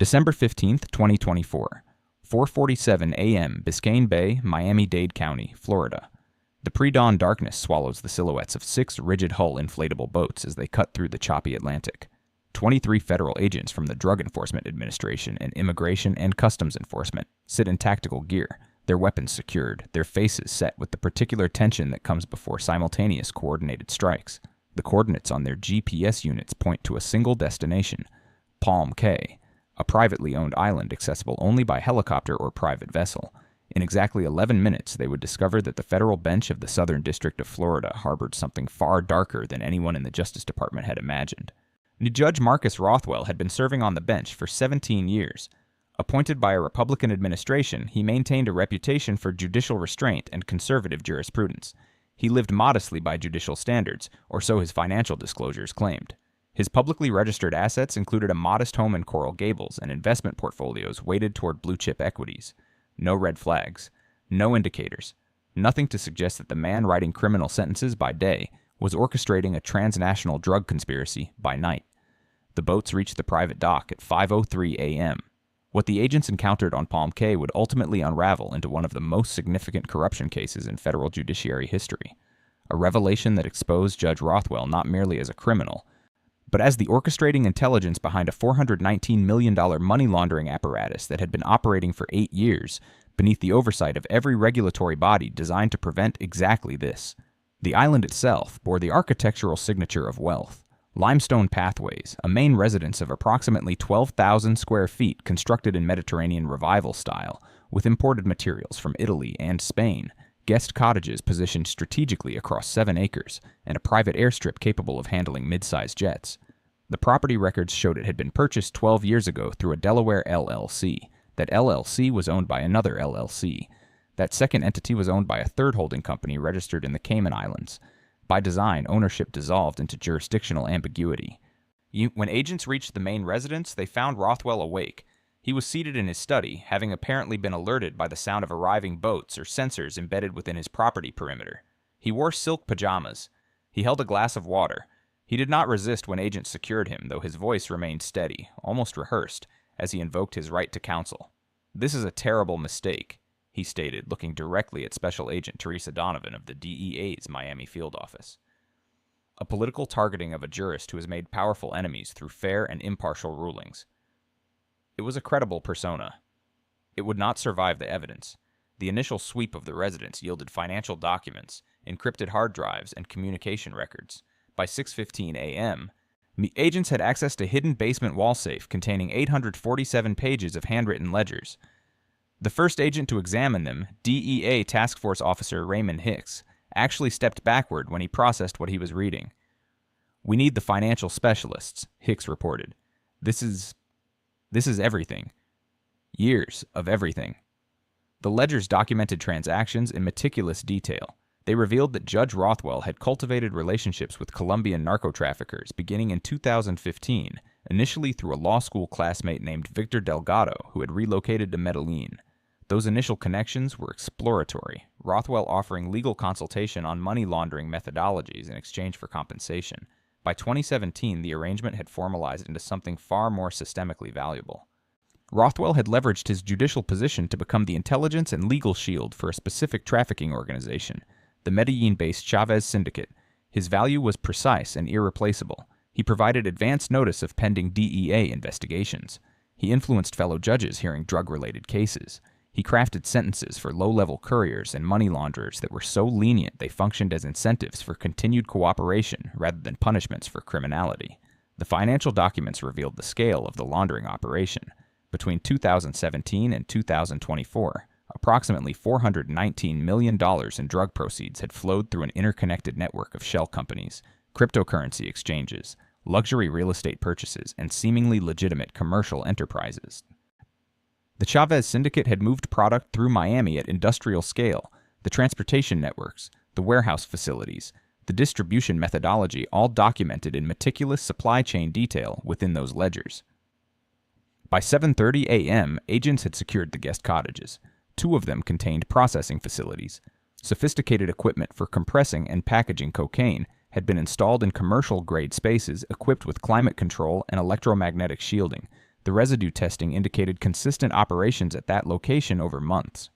December 15, 2024, 4:47 a.m. Biscayne Bay, Miami-Dade County, Florida. The pre-dawn darkness swallows the silhouettes of 6 rigid-hull inflatable boats as they cut through the choppy Atlantic. 23 federal agents from the Drug Enforcement Administration and Immigration and Customs Enforcement sit in tactical gear, their weapons secured, their faces set with the particular tension that comes before simultaneous coordinated strikes. The coordinates on their GPS units point to a single destination, Palm Cay, a privately owned island accessible only by helicopter or private vessel. In exactly 11 minutes, they would discover that the federal bench of the Southern District of Florida harbored something far darker than anyone in the Justice Department had imagined. Judge Marcus Rothwell had been serving on the bench for 17 years. Appointed by a Republican administration, he maintained a reputation for judicial restraint and conservative jurisprudence. He lived modestly by judicial standards, or so his financial disclosures claimed. His publicly registered assets included a modest home in Coral Gables and investment portfolios weighted toward blue-chip equities. No red flags, no indicators, nothing to suggest that the man writing criminal sentences by day was orchestrating a transnational drug conspiracy by night. The boats reached the private dock at 5:03 a.m. What the agents encountered on Palm Cay would ultimately unravel into one of the most significant corruption cases in federal judiciary history, a revelation that exposed Judge Rothwell not merely as a criminal, but as the orchestrating intelligence behind a $419 million money laundering apparatus that had been operating for 8 years beneath the oversight of every regulatory body designed to prevent exactly this. The island itself bore the architectural signature of wealth. Limestone pathways, a main residence of approximately 12,000 square feet constructed in Mediterranean revival style, with imported materials from Italy and Spain, guest cottages positioned strategically across 7 acres, and a private airstrip capable of handling mid-sized jets. The property records showed it had been purchased 12 years ago through a Delaware LLC. That LLC was owned by another LLC. That second entity was owned by a third holding company registered in the Cayman Islands. By design, ownership dissolved into jurisdictional ambiguity. When agents reached the main residence, they found Rothwell awake. He was seated in his study, having apparently been alerted by the sound of arriving boats or sensors embedded within his property perimeter. He wore silk pajamas. He held a glass of water. He did not resist when agents secured him, though his voice remained steady, almost rehearsed, as he invoked his right to counsel. "This is a terrible mistake," he stated, looking directly at Special Agent Teresa Donovan of the DEA's Miami field office. "A political targeting of a jurist who has made powerful enemies through fair and impartial rulings. It was a credible persona. It would not survive the evidence. The initial sweep of the residence yielded financial documents, encrypted hard drives, and communication records. By 6:15 a.m., agents had access to hidden basement wall safe containing 847 pages of handwritten ledgers. The first agent to examine them, DEA Task Force Officer Raymond Hicks, actually stepped backward when he processed what he was reading. "We need the financial specialists," Hicks reported. This is everything. Years of everything." The ledgers documented transactions in meticulous detail. They revealed that Judge Rothwell had cultivated relationships with Colombian narco-traffickers beginning in 2015, initially through a law school classmate named Victor Delgado, who had relocated to Medellin. Those initial connections were exploratory, Rothwell offering legal consultation on money laundering methodologies in exchange for compensation. By 2017, the arrangement had formalized into something far more systemically valuable. Rothwell had leveraged his judicial position to become the intelligence and legal shield for a specific trafficking organization, the Medellin-based Chavez Syndicate. His value was precise and irreplaceable. He provided advance notice of pending DEA investigations. He influenced fellow judges hearing drug-related cases. He crafted sentences for low-level couriers and money launderers that were so lenient they functioned as incentives for continued cooperation rather than punishments for criminality. The financial documents revealed the scale of the laundering operation. Between 2017 and 2024, approximately $419 million in drug proceeds had flowed through an interconnected network of shell companies, cryptocurrency exchanges, luxury real estate purchases, and seemingly legitimate commercial enterprises. The Chavez Syndicate had moved product through Miami at industrial scale. The transportation networks, the warehouse facilities, the distribution methodology, all documented in meticulous supply chain detail within those ledgers. By 7:30 a.m., agents had secured the guest cottages. 2 of them contained processing facilities. Sophisticated equipment for compressing and packaging cocaine had been installed in commercial-grade spaces equipped with climate control and electromagnetic shielding. The residue testing indicated consistent operations at that location over months.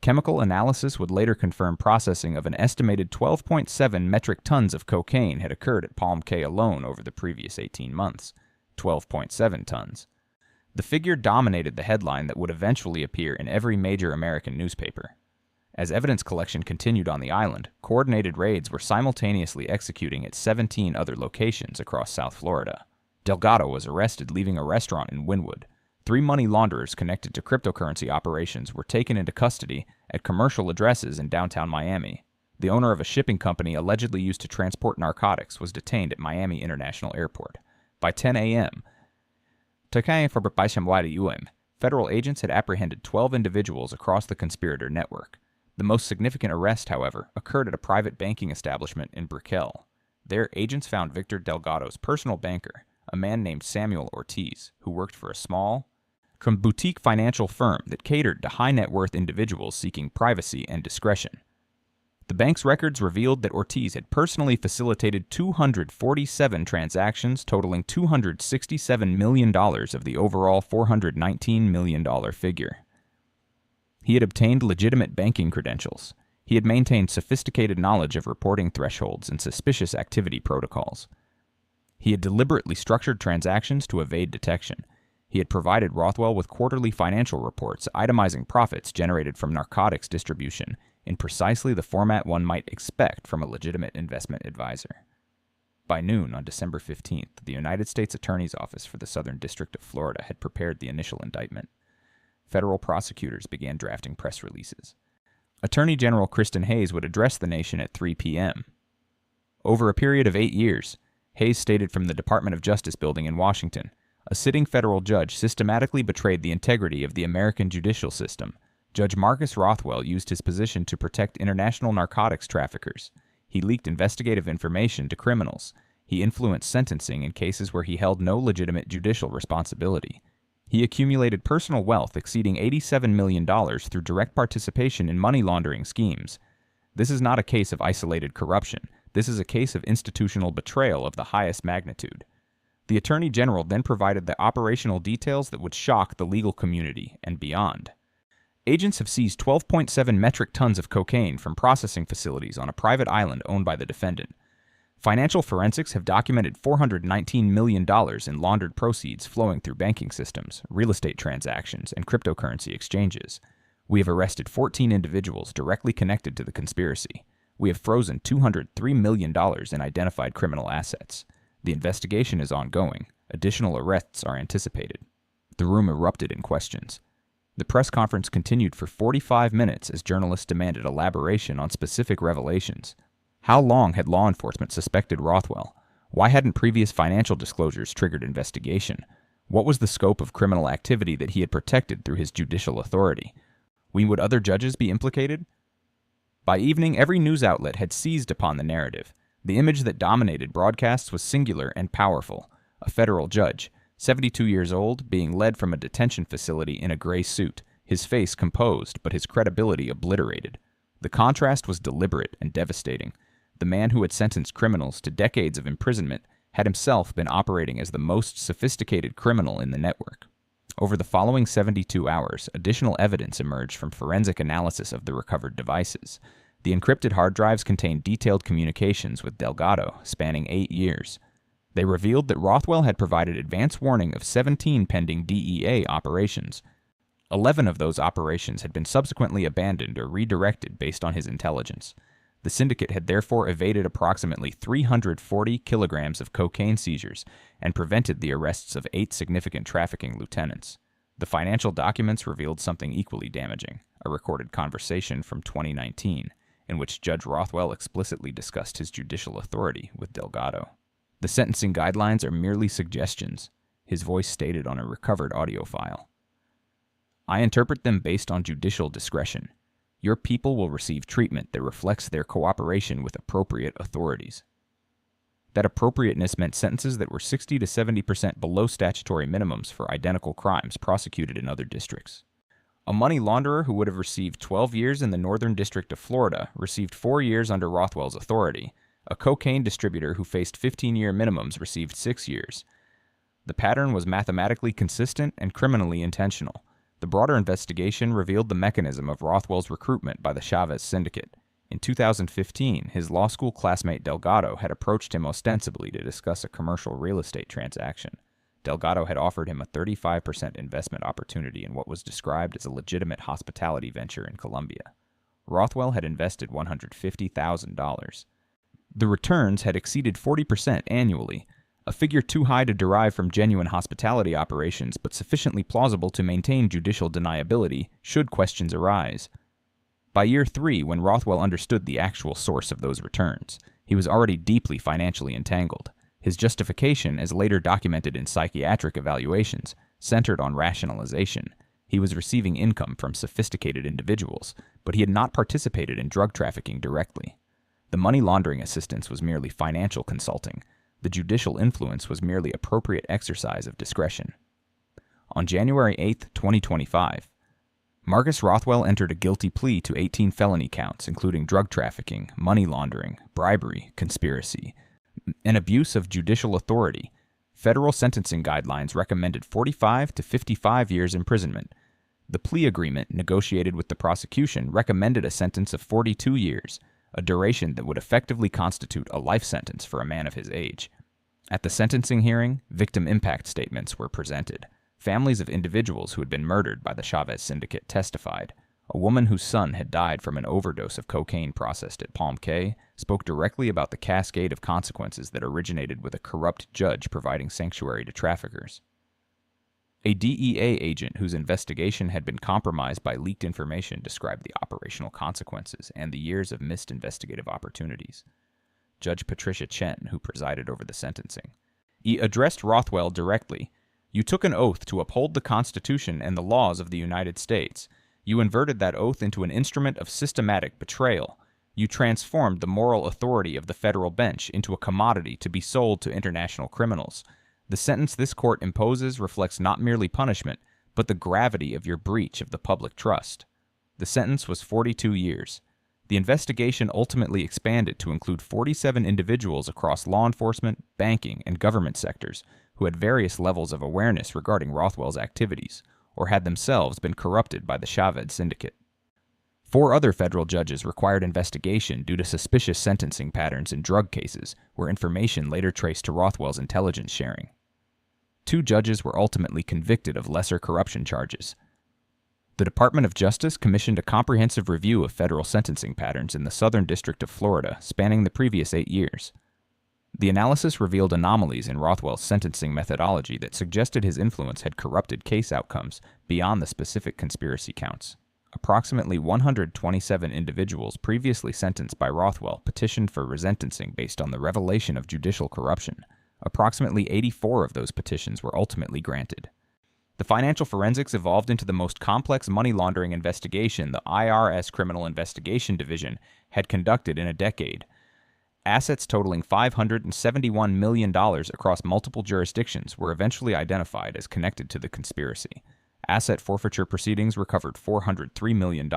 Chemical analysis would later confirm processing of an estimated 12.7 metric tons of cocaine had occurred at Palm Cay alone over the previous 18 months. 12.7 tons. The figure dominated the headline that would eventually appear in every major American newspaper. As evidence collection continued on the island, coordinated raids were simultaneously executing at 17 other locations across South Florida. Delgado was arrested leaving a restaurant in Wynwood. 3 money launderers connected to cryptocurrency operations were taken into custody at commercial addresses in downtown Miami. The owner of a shipping company allegedly used to transport narcotics was detained at Miami International Airport. By 10 a.m., federal agents had apprehended 12 individuals across the conspirator network. The most significant arrest, however, occurred at a private banking establishment in Brickell. There, agents found Victor Delgado's personal banker, a man named Samuel Ortiz, who worked for a small, boutique financial firm that catered to high-net-worth individuals seeking privacy and discretion. The bank's records revealed that Ortiz had personally facilitated 247 transactions totaling $267 million of the overall $419 million figure. He had obtained legitimate banking credentials. He had maintained sophisticated knowledge of reporting thresholds and suspicious activity protocols. He had deliberately structured transactions to evade detection. He had provided Rothwell with quarterly financial reports itemizing profits generated from narcotics distribution in precisely the format one might expect from a legitimate investment advisor. By noon on December 15th, the United States Attorney's Office for the Southern District of Florida had prepared the initial indictment. Federal prosecutors began drafting press releases. Attorney General Kristen Hayes would address the nation at 3 p.m. Over a period of 8 years, Hayes stated from the Department of Justice building in Washington, a sitting federal judge systematically betrayed the integrity of the American judicial system. Judge Marcus Rothwell used his position to protect international narcotics traffickers. He leaked investigative information to criminals. He influenced sentencing in cases where he held no legitimate judicial responsibility. He accumulated personal wealth exceeding $87 million through direct participation in money laundering schemes. This is not a case of isolated corruption. This is a case of institutional betrayal of the highest magnitude. The Attorney General then provided the operational details that would shock the legal community and beyond. Agents have seized 12.7 metric tons of cocaine from processing facilities on a private island owned by the defendant. Financial forensics have documented $419 million in laundered proceeds flowing through banking systems, real estate transactions, and cryptocurrency exchanges. We have arrested 14 individuals directly connected to the conspiracy. We have frozen $203 million in identified criminal assets. The investigation is ongoing. Additional arrests are anticipated. The room erupted in questions. The press conference continued for 45 minutes as journalists demanded elaboration on specific revelations. How long had law enforcement suspected Rothwell? Why hadn't previous financial disclosures triggered investigation? What was the scope of criminal activity that he had protected through his judicial authority? Would other judges be implicated? By evening, every news outlet had seized upon the narrative. The image that dominated broadcasts was singular and powerful. A federal judge, 72 years old, being led from a detention facility in a gray suit, his face composed but his credibility obliterated. The contrast was deliberate and devastating. The man who had sentenced criminals to decades of imprisonment had himself been operating as the most sophisticated criminal in the network. Over the following 72 hours, additional evidence emerged from forensic analysis of the recovered devices. The encrypted hard drives contained detailed communications with Delgado, spanning 8 years. They revealed that Rothwell had provided advance warning of 17 pending DEA operations. 11 of those operations had been subsequently abandoned or redirected based on his intelligence. The syndicate had therefore evaded approximately 340 kilograms of cocaine seizures and prevented the arrests of 8 significant trafficking lieutenants. The financial documents revealed something equally damaging, a recorded conversation from 2019, in which Judge Rothwell explicitly discussed his judicial authority with Delgado. The sentencing guidelines are merely suggestions, his voice stated on a recovered audio file. I interpret them based on judicial discretion. Your people will receive treatment that reflects their cooperation with appropriate authorities. That appropriateness meant sentences that were 60 to 70% below statutory minimums for identical crimes prosecuted in other districts. A money launderer who would have received 12 years in the Northern District of Florida received 4 years under Rothwell's authority. A cocaine distributor who faced 15-year minimums received 6 years. The pattern was mathematically consistent and criminally intentional. The broader investigation revealed the mechanism of Rothwell's recruitment by the Chavez syndicate. In 2015, his law school classmate Delgado had approached him ostensibly to discuss a commercial real estate transaction. Delgado had offered him a 35% investment opportunity in what was described as a legitimate hospitality venture in Colombia. Rothwell had invested $150,000. The returns had exceeded 40% annually, a figure too high to derive from genuine hospitality operations but sufficiently plausible to maintain judicial deniability should questions arise. By year 3, when Rothwell understood the actual source of those returns, he was already deeply financially entangled. His justification, as later documented in psychiatric evaluations, centered on rationalization. He was receiving income from sophisticated individuals, but he had not participated in drug trafficking directly. The money laundering assistance was merely financial consulting. The judicial influence was merely appropriate exercise of discretion. On January 8, 2025, Marcus Rothwell entered a guilty plea to 18 felony counts, including drug trafficking, money laundering, bribery, conspiracy, and abuse of judicial authority. Federal sentencing guidelines recommended 45 to 55 years imprisonment. The plea agreement negotiated with the prosecution recommended a sentence of 42 years, a duration that would effectively constitute a life sentence for a man of his age. At the sentencing hearing, victim impact statements were presented. Families of individuals who had been murdered by the Chavez syndicate testified. A woman whose son had died from an overdose of cocaine processed at Palm Cay spoke directly about the cascade of consequences that originated with a corrupt judge providing sanctuary to traffickers. A DEA agent whose investigation had been compromised by leaked information described the operational consequences and the years of missed investigative opportunities. Judge Patricia Chen, who presided over the sentencing, addressed Rothwell directly. "You took an oath to uphold the Constitution and the laws of the United States. You inverted that oath into an instrument of systematic betrayal. You transformed the moral authority of the federal bench into a commodity to be sold to international criminals. The sentence this court imposes reflects not merely punishment, but the gravity of your breach of the public trust." The sentence was 42 years. The investigation ultimately expanded to include 47 individuals across law enforcement, banking, and government sectors who had various levels of awareness regarding Rothwell's activities, or had themselves been corrupted by the Chavez syndicate. 4 other federal judges required investigation due to suspicious sentencing patterns in drug cases, where information later traced to Rothwell's intelligence sharing. 2 judges were ultimately convicted of lesser corruption charges. The Department of Justice commissioned a comprehensive review of federal sentencing patterns in the Southern District of Florida, spanning the previous 8 years. The analysis revealed anomalies in Rothwell's sentencing methodology that suggested his influence had corrupted case outcomes beyond the specific conspiracy counts. Approximately 127 individuals previously sentenced by Rothwell petitioned for resentencing based on the revelation of judicial corruption. Approximately 84 of those petitions were ultimately granted. The financial forensics evolved into the most complex money laundering investigation the IRS Criminal Investigation Division had conducted in a decade. Assets totaling $571 million across multiple jurisdictions were eventually identified as connected to the conspiracy. Asset forfeiture proceedings recovered $403 million,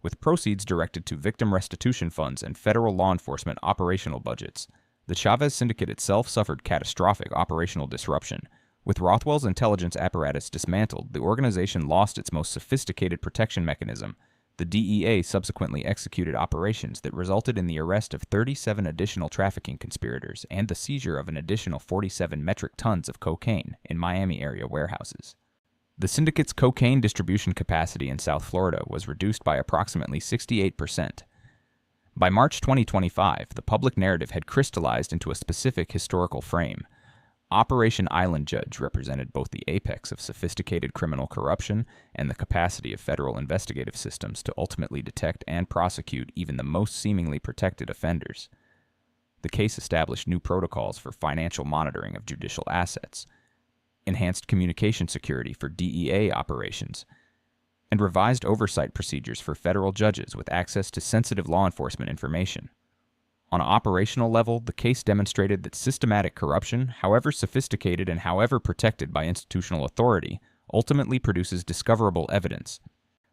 with proceeds directed to victim restitution funds and federal law enforcement operational budgets. The Chavez syndicate itself suffered catastrophic operational disruption. With Rothwell's intelligence apparatus dismantled, the organization lost its most sophisticated protection mechanism. The DEA subsequently executed operations that resulted in the arrest of 37 additional trafficking conspirators and the seizure of an additional 47 metric tons of cocaine in Miami area warehouses. The syndicate's cocaine distribution capacity in South Florida was reduced by approximately 68%. By March 2025, the public narrative had crystallized into a specific historical frame. Operation Island Judge represented both the apex of sophisticated criminal corruption and the capacity of federal investigative systems to ultimately detect and prosecute even the most seemingly protected offenders. The case established new protocols for financial monitoring of judicial assets, enhanced communication security for DEA operations, and revised oversight procedures for federal judges with access to sensitive law enforcement information. On an operational level, the case demonstrated that systematic corruption, however sophisticated and however protected by institutional authority, ultimately produces discoverable evidence.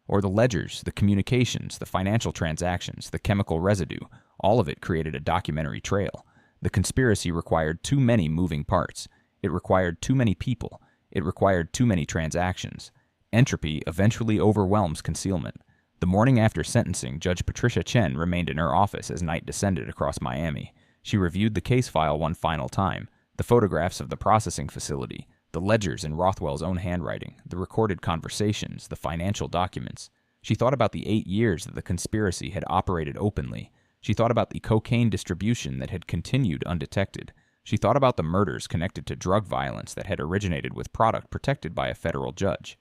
Or the ledgers, the communications, the financial transactions, the chemical residue, all of it created a documentary trail. The conspiracy required too many moving parts. It required too many people. It required too many transactions. Entropy eventually overwhelms concealment. The morning after sentencing, Judge Patricia Chen remained in her office as night descended across Miami. She reviewed the case file one final time, the photographs of the processing facility, the ledgers in Rothwell's own handwriting, the recorded conversations, the financial documents. She thought about the 8 years that the conspiracy had operated openly. She thought about the cocaine distribution that had continued undetected. She thought about the murders connected to drug violence that had originated with product protected by a federal judge.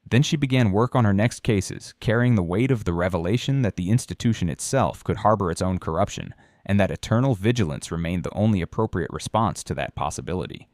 Then she began work on her next cases, carrying the weight of the revelation that the institution itself could harbor its own corruption, and that eternal vigilance remained the only appropriate response to that possibility.